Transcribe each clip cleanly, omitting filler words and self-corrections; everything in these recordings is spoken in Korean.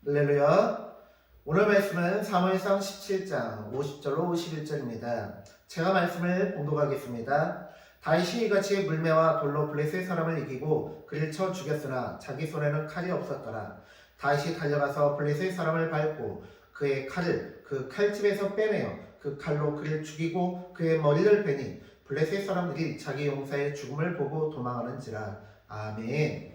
할렐루야. 오늘 말씀은 사무엘상 17장 50절로 51절입니다. 제가 말씀을 봉독하겠습니다. 다윗이 이같이 물매와 돌로 블레셋 사람을 이기고 그를 쳐 죽였으나 자기 손에는 칼이 없었더라. 다윗이 달려가서 블레셋 사람을 밟고 그의 칼을 그 칼집에서 빼내어 그 칼로 그를 죽이고 그의 머리를 베니 블레셋 사람들이 자기 용사의 죽음을 보고 도망하는지라. 아멘.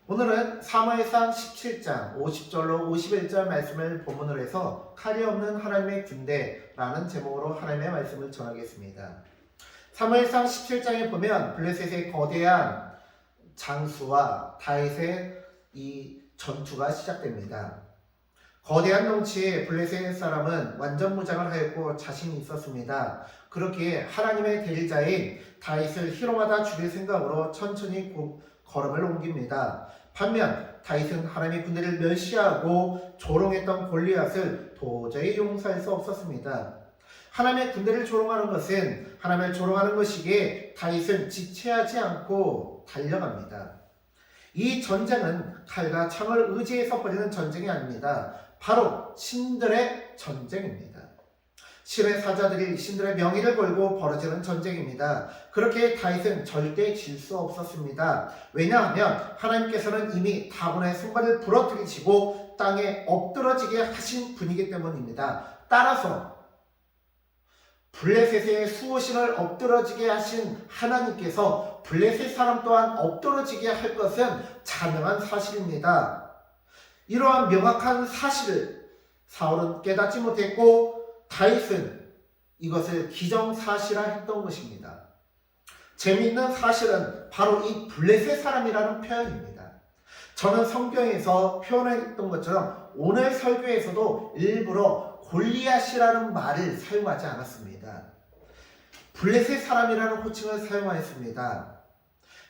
오늘은 사무엘상 17장 50절로 51절 말씀을 본문으로 해서 칼이 없는 하나님의 군대라는 제목으로 하나님의 말씀을 전하겠습니다. 사무엘상 17장에 보면 블레셋의 거대한 장수와 다윗의 이 전투가 시작됩니다. 거대한 덩치에 블레셋 사람은 완전 무장을 하였고 자신이 있었습니다. 그렇기에 하나님의 대리자인 다윗을 희롱하다 죽일 생각으로 천천히 걸음을 옮깁니다. 반면 다윗은 하나님의 군대를 멸시하고 조롱했던 골리앗을 도저히 용서할 수 없었습니다. 하나님의 군대를 조롱하는 것은 하나님을 조롱하는 것이기에 다윗은 지체하지 않고 달려갑니다. 이 전쟁은 칼과 창을 의지해서 벌이는 전쟁이 아닙니다. 바로 신들의 전쟁입니다. 신의 사자들이 신들의 명의를 걸고 벌어지는 전쟁입니다. 그렇게 다윗은 절대 질 수 없었습니다. 왜냐하면 하나님께서는 이미 다곤의 손발을 부러뜨리시고 땅에 엎드러지게 하신 분이기 때문입니다. 따라서 블레셋의 수호신을 엎드러지게 하신 하나님께서 블레셋 사람 또한 엎드러지게 할 것은 자명한 사실입니다. 이러한 명확한 사실을 사울은 깨닫지 못했고 다윗은 이것을 기정사실화했던 것입니다. 재미있는 사실은 바로 이 블레셋 사람이라는 표현입니다. 저는 성경에서 표현했던 것처럼 오늘 설교에서도 일부러 골리앗이라는 말을 사용하지 않았습니다. 블레셋 사람이라는 호칭을 사용하였습니다.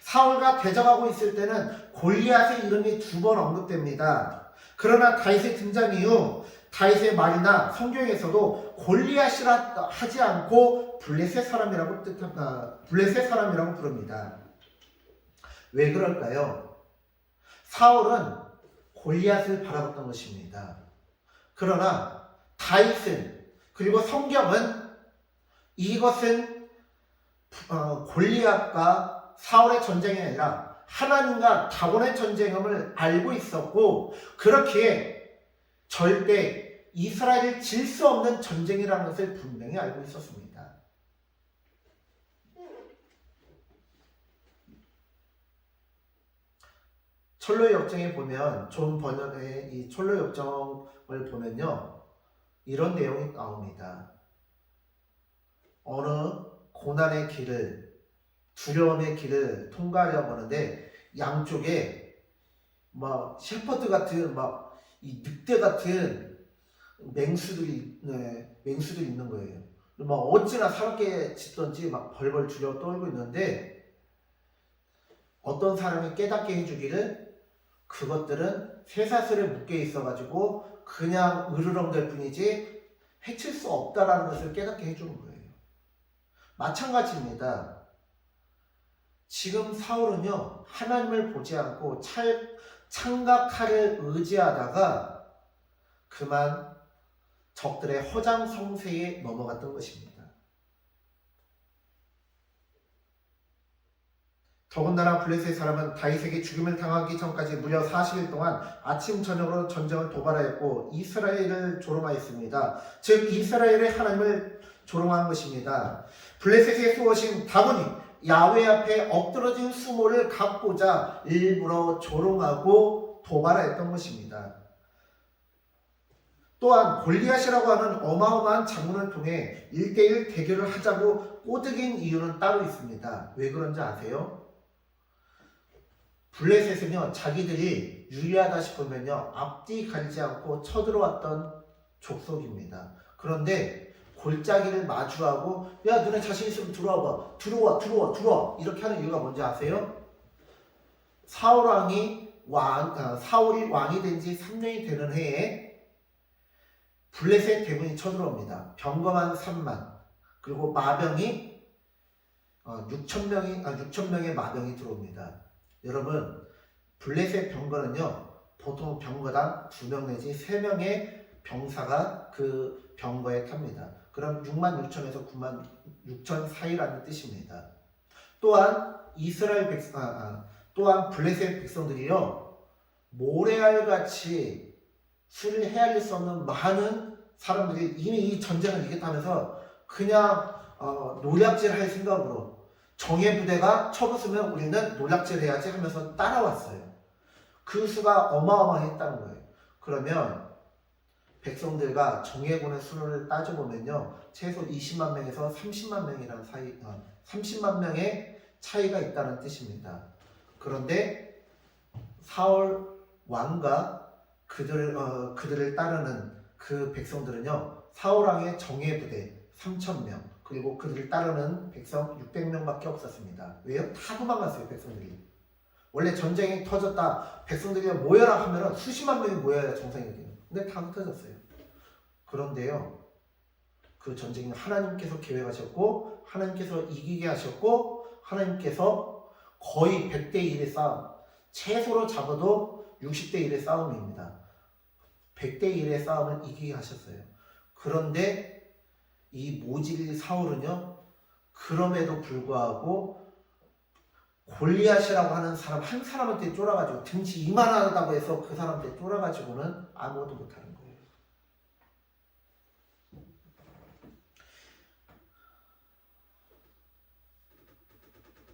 사울과 대적하고 있을 때는 골리앗의 이름이 2번 언급됩니다. 그러나 다윗의 등장 이후 다윗의 말이나 성경에서도 골리앗이라 하지 않고 블레셋 사람이라고 부릅니다. 왜 그럴까요? 사울은 골리앗을 바라봤던 것입니다. 그러나 다윗은 그리고 성경은 이것은 골리앗과 사울의 전쟁이 아니라 하나님과 다곤의 전쟁임을 알고 있었고 그렇기에 절대 이스라엘을 질 수 없는 전쟁이라는 것을 분명히 알고 있었습니다. 철로의 역정에 보면 존 버년의 이 철로의 역정을 보면요 이런 내용이 나옵니다. 어느 고난의 길을 두려움의 길을 통과하려고 하는데 양쪽에 막 셰퍼드 같은 막 이 늑대 같은 맹수들이 있는 거예요. 막 어찌나 사납게 짖던지 막 벌벌 주려 떨고 있는데 어떤 사람이 깨닫게 해주기를 그것들은 쇠사슬에 묶여 있어가지고 그냥 으르렁댈 뿐이지 해칠 수 없다라는 것을 깨닫게 해주는 거예요. 마찬가지입니다. 지금 사울은요 하나님을 보지 않고 창과 칼을 의지하다가 그만 적들의 허장 성세에 넘어갔던 것입니다. 더군다나 블레셋 사람은 다윗에게 죽임을 당하기 전까지 무려 40일 동안 아침 저녁으로 전쟁을 도발하였고 이스라엘을 조롱하였습니다. 즉 이스라엘의 하나님을 조롱한 것입니다. 블레셋의 수호신 다곤이 야훼 앞에 엎드러진 수모를 갖고자 일부러 조롱하고 도발하였던 것입니다. 또한 골리앗이라고 하는 어마어마한 장군을 통해 1대1 대결을 하자고 꼬드긴 이유는 따로 있습니다. 왜 그런지 아세요? 블레셋은요 자기들이 유리하다 싶으면요 앞뒤 가리지 않고 쳐들어왔던 족속입니다. 그런데 골짜기를 마주하고 야 너네 자신 있으면 들어와봐 들어와 이렇게 하는 이유가 뭔지 아세요? 사울이 왕이 된 지 3년이 되는 해에 블레셋 대군이 쳐들어옵니다. 병거만 3만 그리고 마병이 6,000명의 마병이 들어옵니다. 여러분 블레셋 병거는요 보통 병거당 2명 내지 3명의 병사가 그 병거에 탑니다. 그럼 66,000에서 96,000 사이라는 뜻입니다. 또한 또한 블레셋 백성들이요, 모래알같이 수를 헤아릴 수 없는 많은 사람들이 이미 이 전쟁을 이겼다면서 그냥 노략질 할 생각으로 정예 부대가 쳐부수면 우리는 노략질 해야지 하면서 따라왔어요. 그 수가 어마어마했다는 거예요. 그러면 백성들과 정예군의 수를 따져보면요, 최소 20만 명에서 30만 명이라는 30만 명의 차이가 있다는 뜻입니다. 그런데 사울 왕과 그들을 따르는 그 백성들은요, 사울 왕의 정예 부대 3,000명, 그리고 그들을 따르는 백성 600명밖에 없었습니다. 왜요? 다 도망갔어요, 백성들이. 원래 전쟁이 터졌다, 백성들이 모여라 하면 수십만 명이 모여야 정상이거든요. 근데 다 흩어졌어요. 그런데요, 그 전쟁은 하나님께서 계획하셨고, 하나님께서 이기게 하셨고, 하나님께서 거의 100대 1의 싸움, 최소로 잡아도 60대 1의 싸움입니다. 100대 1의 싸움을 이기게 하셨어요. 그런데 이 모질 사울은요, 그럼에도 불구하고 골리앗이라고 하는 사람 한 사람한테 쫄아가지고, 등치 이만하다고 해서 그 사람한테 쫄아가지고는 아무것도 못하는 거예요.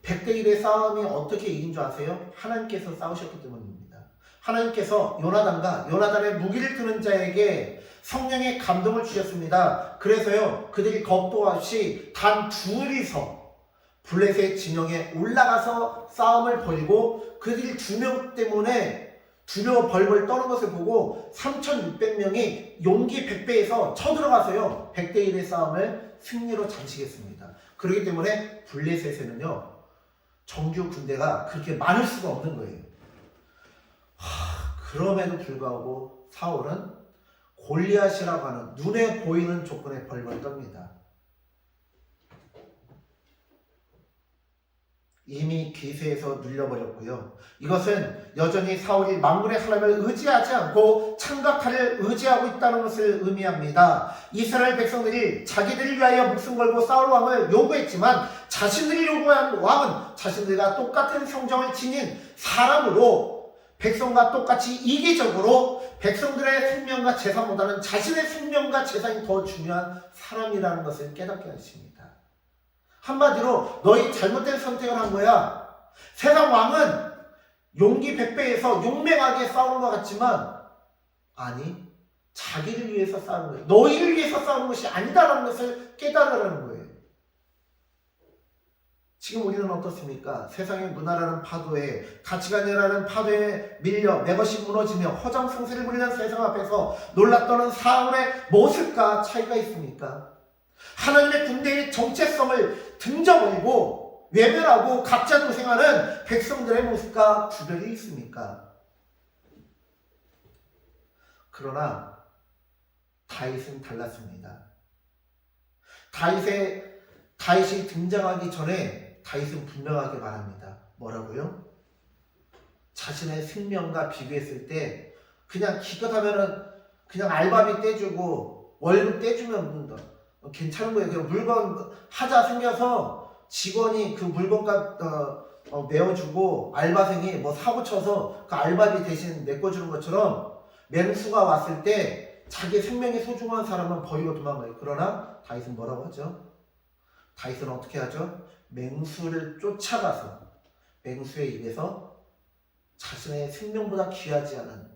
백대 1의 싸움이 어떻게 이긴 줄 아세요? 하나님께서 싸우셨기 때문입니다. 하나님께서 요나단의 무기를 드는 자에게 성령의 감동을 주셨습니다. 그래서요, 그들이 겁도 없이 단 둘이서 블레셋 진영에 올라가서 싸움을 벌이고, 그들이 2명 때문에 두려워 벌벌 떠는 것을 보고 3,600명이 용기 100배에서 쳐들어가서요, 100대 1의 싸움을 승리로 장식했습니다. 그렇기 때문에 블레셋에는요, 정규 군대가 그렇게 많을 수가 없는 거예요. 그럼에도 불구하고 사울은 골리앗이라고 하는 눈에 보이는 조건에 벌벌 떱니다. 이미 기세에서 눌려버렸고요. 이것은 여전히 사울이 만군의 하나님을 의지하지 않고 창각하를 의지하고 있다는 것을 의미합니다. 이스라엘 백성들이 자기들을 위하여 목숨 걸고 사울 왕을 요구했지만, 자신들이 요구한 왕은 자신들과 똑같은 성정을 지닌 사람으로 백성과 똑같이 이기적으로 백성들의 생명과 재산보다는 자신의 생명과 재산이 더 중요한 사람이라는 것을 깨닫게 하십니다. 한마디로 너희 잘못된 선택을 한 거야. 세상 왕은 용기 100배에서 용맹하게 싸우는 것 같지만, 아니, 자기를 위해서 싸우는 거예요. 너희를 위해서 싸우는 것이 아니다라는 것을 깨달으라는 거예요. 지금 우리는 어떻습니까? 세상의 문화라는 파도에, 가치관이라는 파도에 밀려 내 것이 무너지며 허장성세를 부리는 세상 앞에서 놀랍다는 사울의 모습과 차이가 있습니까? 하나님의 군대의 정체성을 등져버리고 외면하고 각자 도생하는 백성들의 모습과 구별이 있습니까? 그러나 다윗은 달랐습니다. 다윗이 등장하기 전에 다윗은 분명하게 말합니다. 뭐라고요? 자신의 생명과 비교했을 때 그냥 기껏하면은 그냥 알바비 떼주고 월급 떼주면 괜찮은 거예요. 그냥 물건 하자 생겨서 직원이 그 물건값 메워주고 알바생이 뭐 사고 쳐서 그 알바비 대신 메꿔주는 것처럼, 맹수가 왔을 때 자기 생명이 소중한 사람은 버리고 도망가요. 그러나 다윗은 뭐라고 하죠? 다윗은 어떻게 하죠? 맹수를 쫓아가서 맹수의 입에서 자신의 생명보다 귀하지 않은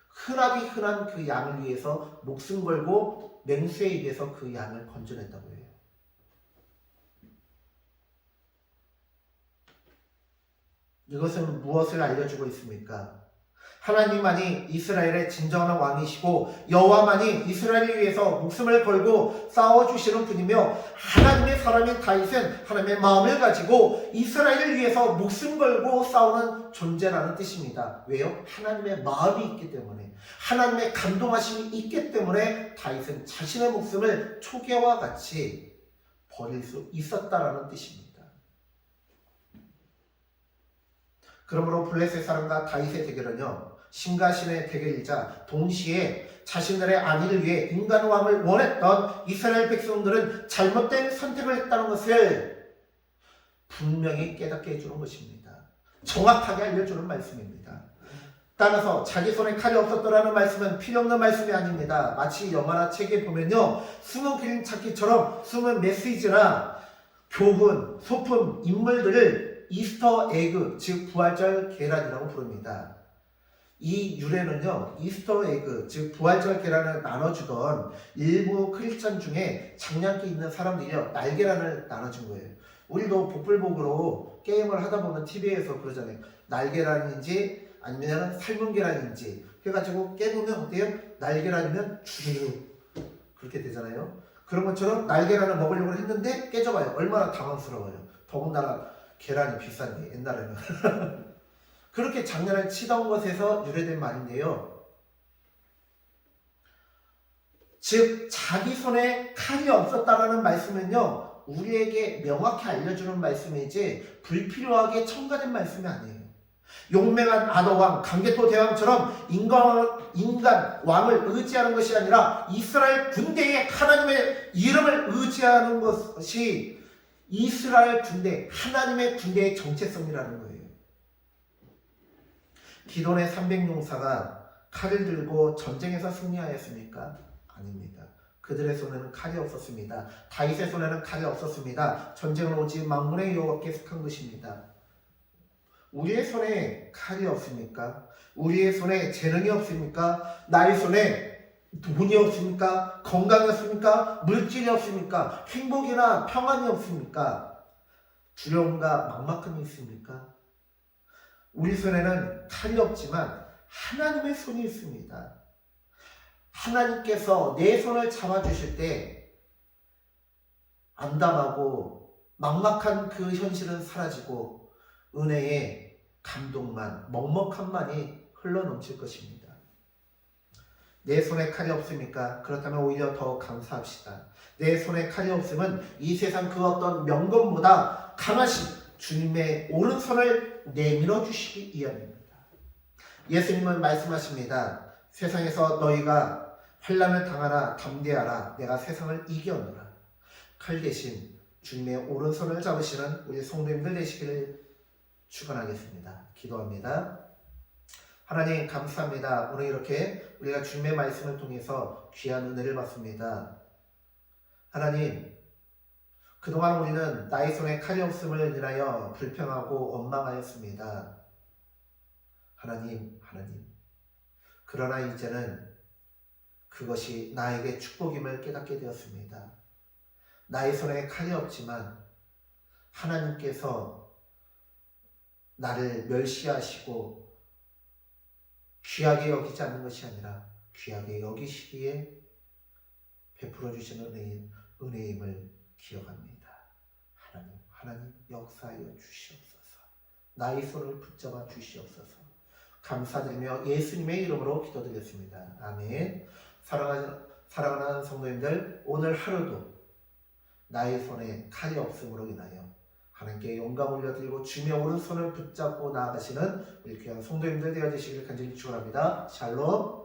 흔하디 흔한 그 양을 위해서 목숨 걸고 맹수의 입에서 그 양을 건져냈다고 해요. 이것은 무엇을 알려주고 있습니까? 하나님만이 이스라엘의 진정한 왕이시고 여호와만이 이스라엘을 위해서 목숨을 걸고 싸워주시는 분이며, 하나님의 사람인 다윗은 하나님의 마음을 가지고 이스라엘을 위해서 목숨 걸고 싸우는 존재라는 뜻입니다. 왜요? 하나님의 마음이 있기 때문에, 하나님의 감동하심이 있기 때문에 다윗은 자신의 목숨을 초계와 같이 버릴 수 있었다라는 뜻입니다. 그러므로 블레셋 사람과 다윗의 대결은요, 신과 신의 대결이자 동시에 자신들의 안위를 위해 인간 왕을 원했던 이스라엘 백성들은 잘못된 선택을 했다는 것을 분명히 깨닫게 해주는 것입니다. 정확하게 알려주는 말씀입니다. 따라서 자기 손에 칼이 없었더라는 말씀은 필요없는 말씀이 아닙니다. 마치 영화나 책에 보면요, 숨은 그림 찾기처럼 숨은 메시지나 교훈, 소품, 인물들을 이스터 에그, 즉 부활절 계란이라고 부릅니다. 이 유래는요, 이스터 에그, 즉 부활절 계란을 나눠주던 일부 크리스천 중에 장난기 있는 사람들이요, 날계란을 나눠준 거예요. 우리도 복불복으로 게임을 하다 보면 TV에서 그러잖아요. 날계란인지 아니면 삶은 계란인지 해가지고 깨보면 어때요? 날계란이면 주르르 그렇게 되잖아요. 그런 것처럼 날계란을 먹으려고 했는데 깨져봐요. 얼마나 당황스러워요. 더군다나 계란이 비싼데 옛날에는 그렇게 장난을 치던 것에서 유래된 말인데요. 즉 자기 손에 칼이 없었다라는 말씀은요, 우리에게 명확히 알려주는 말씀이지 불필요하게 첨가된 말씀이 아니에요. 용맹한 아더왕, 강개토 대왕처럼 인간 왕을 의지하는 것이 아니라 이스라엘 군대의 하나님의 이름을 의지하는 것이 이스라엘 군대, 하나님의 군대의 정체성이라는 거예요. 기돈의 300용사가 칼을 들고 전쟁에서 승리하였습니까? 아닙니다. 그들의 손에는 칼이 없었습니다. 다윗의 손에는 칼이 없었습니다. 전쟁은 오직 만군의 여호와께 속한 것입니다. 우리의 손에 칼이 없습니까? 우리의 손에 재능이 없습니까? 나의 손에 돈이 없습니까? 건강이 없습니까? 물질이 없습니까? 행복이나 평안이 없습니까? 두려움과 막막함이 있습니까? 우리 손에는 칼이 없지만 하나님의 손이 있습니다. 하나님께서 내 손을 잡아주실 때 암담하고 막막한 그 현실은 사라지고 은혜의 감동만, 먹먹함만이 흘러넘칠 것입니다. 내 손에 칼이 없습니까? 그렇다면 오히려 더 감사합시다. 내 손에 칼이 없으면 이 세상 그 어떤 명분보다 강하신 주님의 오른손을 내밀어 주시기 위함입니다. 예수님은 말씀하십니다. 세상에서 너희가 환난을 당하나 담대하라. 내가 세상을 이겼노라. 칼 대신 주님의 오른손을 잡으시는 우리 성도님들 되시기를 축원하겠습니다. 기도합니다. 하나님 감사합니다. 오늘 이렇게 우리가 주님의 말씀을 통해서 귀한 은혜를 받습니다. 하나님, 그동안 우리는 나의 손에 칼이 없음을 인하여 불평하고 원망하였습니다. 하나님, 그러나 이제는 그것이 나에게 축복임을 깨닫게 되었습니다. 나의 손에 칼이 없지만 하나님께서 나를 멸시하시고 귀하게 여기지 않는 것이 아니라 귀하게 여기시기에 베풀어 주시는 은혜임을 기억합니다. 하나님 역사하여 주시옵소서. 나의 손을 붙잡아 주시옵소서. 감사드리며 예수님의 이름으로 기도드렸습니다. 아멘. 사랑하는 성도님들, 오늘 하루도 나의 손에 칼이 없음으로 인하여 하나님께 영광 올려드리고 주님의 오른손을 붙잡고 나아가시는 우리 귀한 성도님들 되어주시기를 간절히 축원합니다. 샬롬.